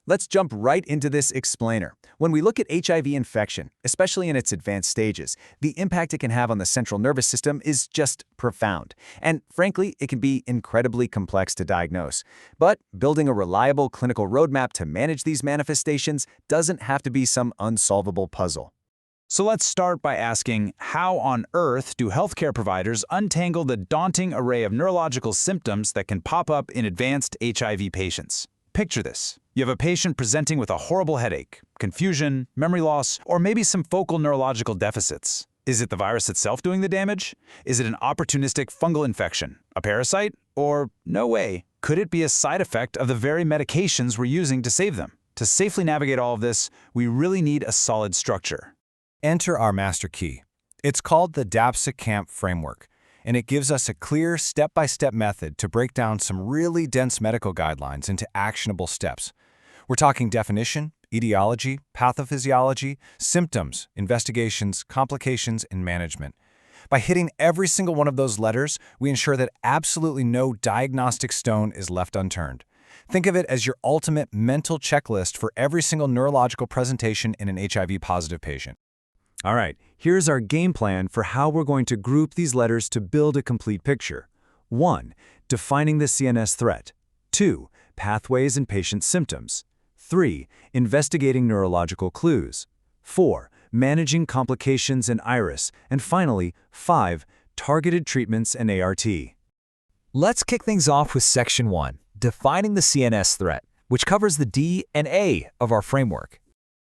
Let's jump right into this explainer. When we look at HIV infection, especially in its advanced stages, the impact it can have on the central nervous system is just profound. And frankly, it can be incredibly complex to diagnose. But building a reliable clinical roadmap to manage these manifestations doesn't have to be some unsolvable puzzle. So let's start by asking, how on earth do healthcare providers untangle the daunting array of neurological symptoms that can pop up in advanced HIV patients? Picture this. You have a patient presenting with a horrible headache, confusion, memory loss, or maybe some focal neurological deficits. Is it the virus itself doing the damage? Is it an opportunistic fungal infection, a parasite? Or, no way, could it be a side effect of the very medications we're using to save them? To safely navigate all of this, we really need a solid structure. Enter our master key. It's called the DAPSA-CAMP framework, and it gives us a clear step-by-step method to break down some really dense medical guidelines into actionable steps. We're talking definition, etiology, pathophysiology, symptoms, investigations, complications, and management. By hitting every single one of those letters, we ensure that absolutely no diagnostic stone is left unturned. Think of it as your ultimate mental checklist for every single neurological presentation in an HIV-positive patient. All right, here's our game plan for how we're going to group these letters to build a complete picture. 1. Defining the CNS threat. 2. Pathways and patient symptoms. 3. Investigating neurological clues. 4. Managing complications and iris. And finally, 5. Targeted treatments and ART. Let's kick things off with Section 1, Defining the CNS threat, which covers the D and A of our framework.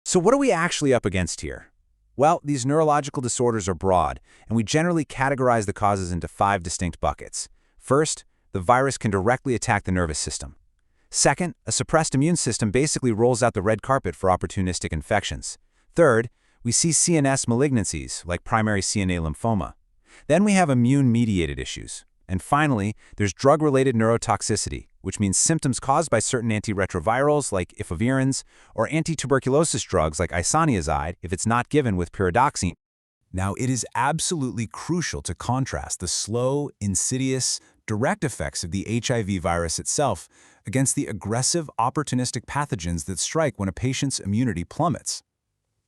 So what are we actually up against here? Well, these neurological disorders are broad, and we generally categorize the causes into 5 distinct buckets. First, the virus can directly attack the nervous system. Second, a suppressed immune system basically rolls out the red carpet for opportunistic infections. Third, we see CNS malignancies, like primary CNS lymphoma. Then we have immune-mediated issues. And finally, there's drug-related neurotoxicity, which means symptoms caused by certain antiretrovirals like efavirenz or anti-tuberculosis drugs like isoniazid if it's not given with pyridoxine. Now, it is absolutely crucial to contrast the slow, insidious, direct effects of the HIV virus itself against the aggressive, opportunistic pathogens that strike when a patient's immunity plummets.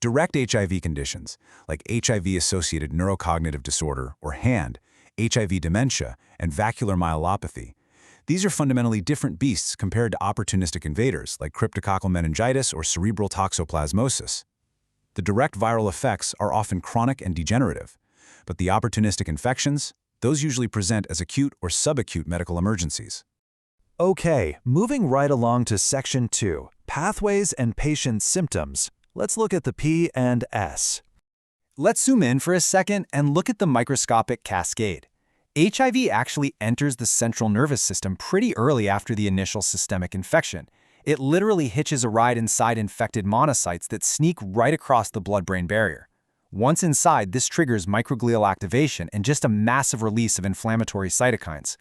Direct HIV conditions, like HIV-Associated Neurocognitive Disorder, or HAND, HIV dementia, and vascular myelopathy. These are fundamentally different beasts compared to opportunistic invaders like cryptococcal meningitis or cerebral toxoplasmosis. The direct viral effects are often chronic and degenerative, but the opportunistic infections, those usually present as acute or subacute medical emergencies. Okay, moving right along to Section 2, Pathways and Patient Symptoms. Let's look at the P and S. Let's zoom in for a second and look at the microscopic cascade. HIV actually enters the central nervous system pretty early after the initial systemic infection. It literally hitches a ride inside infected monocytes that sneak right across the blood-brain barrier. Once inside, this triggers microglial activation and just a massive release of inflammatory cytokines.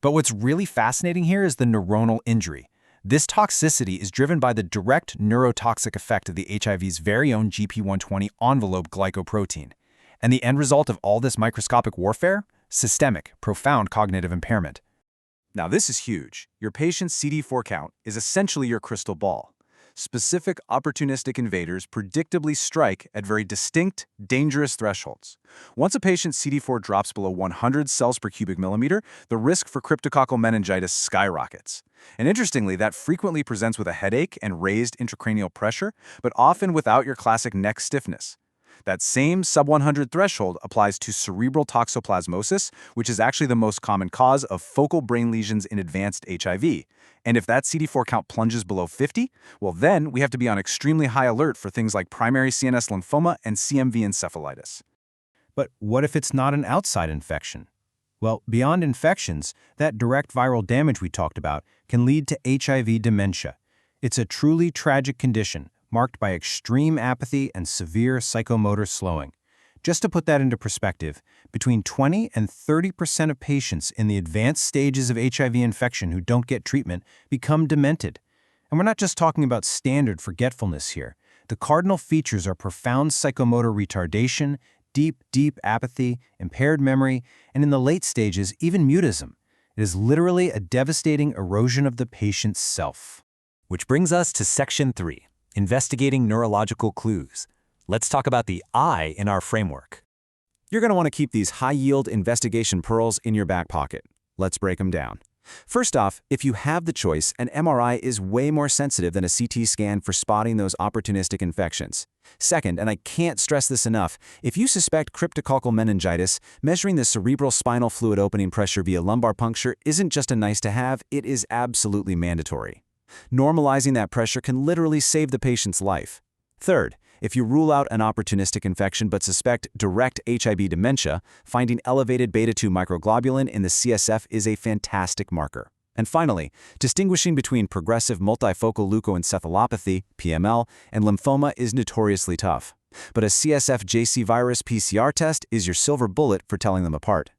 But what's really fascinating here is the neuronal injury. This toxicity is driven by the direct neurotoxic effect of the HIV's very own GP120 envelope glycoprotein. And the end result of all this microscopic warfare? Systemic, profound cognitive impairment. Now this is huge. Your patient's CD4 count is essentially your crystal ball. Specific opportunistic invaders predictably strike at very distinct, dangerous thresholds. Once a patient's CD4 drops below 100 cells per cubic millimeter, the risk for cryptococcal meningitis skyrockets. And interestingly, that frequently presents with a headache and raised intracranial pressure, but often without your classic neck stiffness. That same sub-100 threshold applies to cerebral toxoplasmosis, which is actually the most common cause of focal brain lesions in advanced HIV. And if that CD4 count plunges below 50, well then we have to be on extremely high alert for things like primary CNS lymphoma and CMV encephalitis. But what if it's not an outside infection? Well, beyond infections, that direct viral damage we talked about can lead to HIV dementia. It's a truly tragic condition, marked by extreme apathy and severe psychomotor slowing. Just to put that into perspective, between 20 and 30% of patients in the advanced stages of HIV infection who don't get treatment become demented. And we're not just talking about standard forgetfulness here. The cardinal features are profound psychomotor retardation, deep apathy, impaired memory, and in the late stages, even mutism. It is literally a devastating erosion of the patient's self. Which brings us to Section 3, Investigating Neurological Clues. Let's talk about the I in our framework. You're going to want to keep these high-yield investigation pearls in your back pocket. Let's break them down. First off, if you have the choice, an MRI is way more sensitive than a CT scan for spotting those opportunistic infections. Second, and I can't stress this enough, if you suspect cryptococcal meningitis, measuring the cerebral spinal fluid opening pressure via lumbar puncture isn't just a nice-to-have, it is absolutely mandatory. Normalizing that pressure can literally save the patient's life. Third, if you rule out an opportunistic infection but suspect direct HIV dementia, finding elevated beta-2 microglobulin in the CSF is a fantastic marker. And finally, distinguishing between progressive multifocal leukoencephalopathy, PML, and lymphoma is notoriously tough. But a CSF JC virus PCR test is your silver bullet for telling them apart.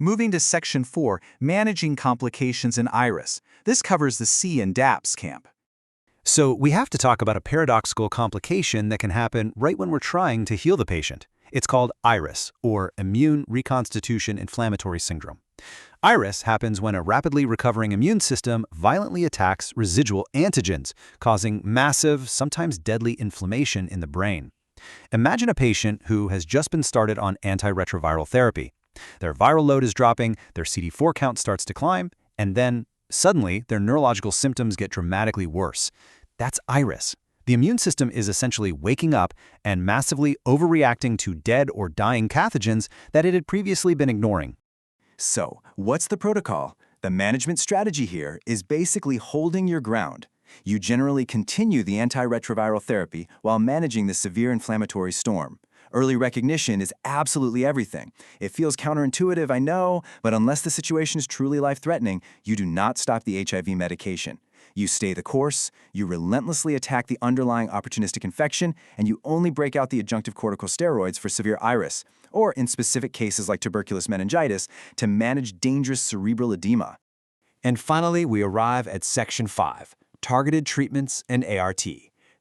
Moving to Section 4, Managing Complications in IRIS. This covers the C and DAPS camp. So we have to talk about a paradoxical complication that can happen right when we're trying to heal the patient. It's called IRIS, or Immune Reconstitution Inflammatory Syndrome. IRIS happens when a rapidly recovering immune system violently attacks residual antigens, causing massive, sometimes deadly inflammation in the brain. Imagine a patient who has just been started on antiretroviral therapy. Their viral load is dropping, their CD4 count starts to climb, and then, suddenly, their neurological symptoms get dramatically worse. That's IRIS. The immune system is essentially waking up and massively overreacting to dead or dying pathogens that it had previously been ignoring. So, what's the protocol? The management strategy here is basically holding your ground. You generally continue the antiretroviral therapy while managing the severe inflammatory storm. Early recognition is absolutely everything. It feels counterintuitive, I know, but unless the situation is truly life-threatening, you do not stop the HIV medication. You stay the course, you relentlessly attack the underlying opportunistic infection, and you only break out the adjunctive corticosteroids for severe IRIS, or in specific cases like tuberculous meningitis, to manage dangerous cerebral edema. And finally, we arrive at Section 5, Targeted Treatments and ART.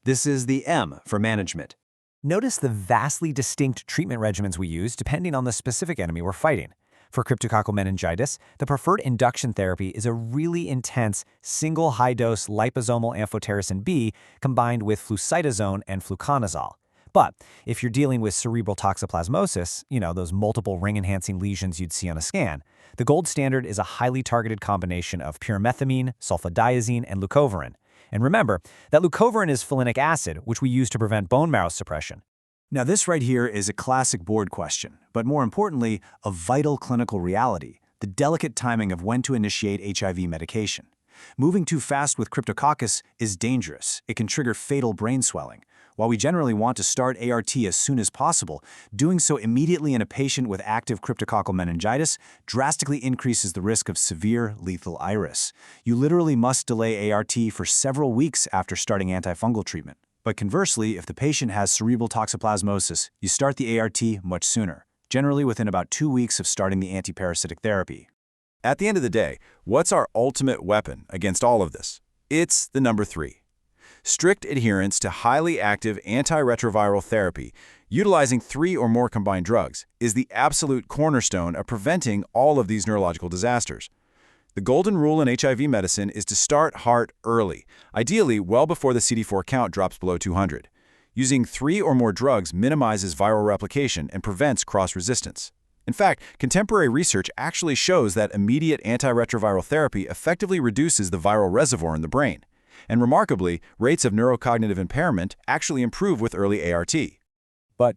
This is the M for management. Notice the vastly distinct treatment regimens we use depending on the specific enemy we're fighting. For cryptococcal meningitis, the preferred induction therapy is a really intense single high-dose liposomal amphotericin B combined with flucytosone and fluconazole. But if you're dealing with cerebral toxoplasmosis, those multiple ring-enhancing lesions you'd see on a scan, the gold standard is a highly targeted combination of pyrimethamine, sulfadiazine, and leucovorin. And remember that leucovorin is folinic acid, which we use to prevent bone marrow suppression. Now this right here is a classic board question, but more importantly, a vital clinical reality, the delicate timing of when to initiate HIV medication. Moving too fast with Cryptococcus is dangerous. It can trigger fatal brain swelling. While we generally want to start ART as soon as possible, doing so immediately in a patient with active cryptococcal meningitis drastically increases the risk of severe lethal IRIS. You literally must delay ART for several weeks after starting antifungal treatment. But conversely, if the patient has cerebral toxoplasmosis, you start the ART much sooner, generally within about 2 weeks of starting the antiparasitic therapy. At the end of the day, what's our ultimate weapon against all of this? It's the number 3. Strict adherence to highly active antiretroviral therapy, utilizing 3 or more combined drugs, is the absolute cornerstone of preventing all of these neurological disasters. The golden rule in HIV medicine is to start HAART early, ideally well before the CD4 count drops below 200. Using 3 or more drugs minimizes viral replication and prevents cross-resistance. In fact, contemporary research actually shows that immediate antiretroviral therapy effectively reduces the viral reservoir in the brain. And remarkably, rates of neurocognitive impairment actually improve with early ART. But,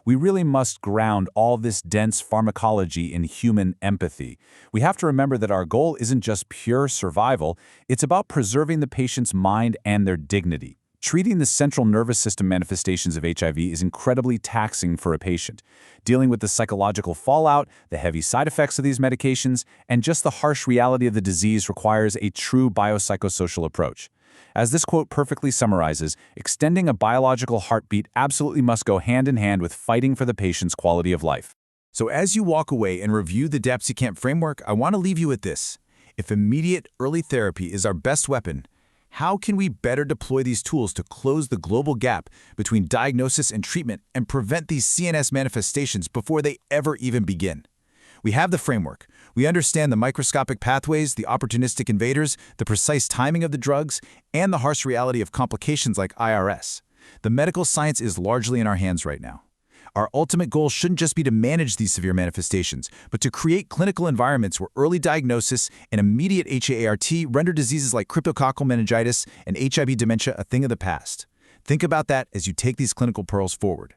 we really must ground all this dense pharmacology in human empathy. We have to remember that our goal isn't just pure survival, it's about preserving the patient's mind and their dignity. Treating the central nervous system manifestations of HIV is incredibly taxing for a patient. Dealing with the psychological fallout, the heavy side effects of these medications, and just the harsh reality of the disease requires a true biopsychosocial approach. As this quote perfectly summarizes, extending a biological heartbeat absolutely must go hand in hand with fighting for the patient's quality of life. So as you walk away and review the DAPS-CAMP framework, I want to leave you with this. If immediate early therapy is our best weapon, how can we better deploy these tools to close the global gap between diagnosis and treatment and prevent these CNS manifestations before they ever even begin? We have the framework. We understand the microscopic pathways, the opportunistic invaders, the precise timing of the drugs, and the harsh reality of complications like IRS. The medical science is largely in our hands right now. Our ultimate goal shouldn't just be to manage these severe manifestations, but to create clinical environments where early diagnosis and immediate HAART render diseases like cryptococcal meningitis and HIV dementia a thing of the past. Think about that as you take these clinical pearls forward.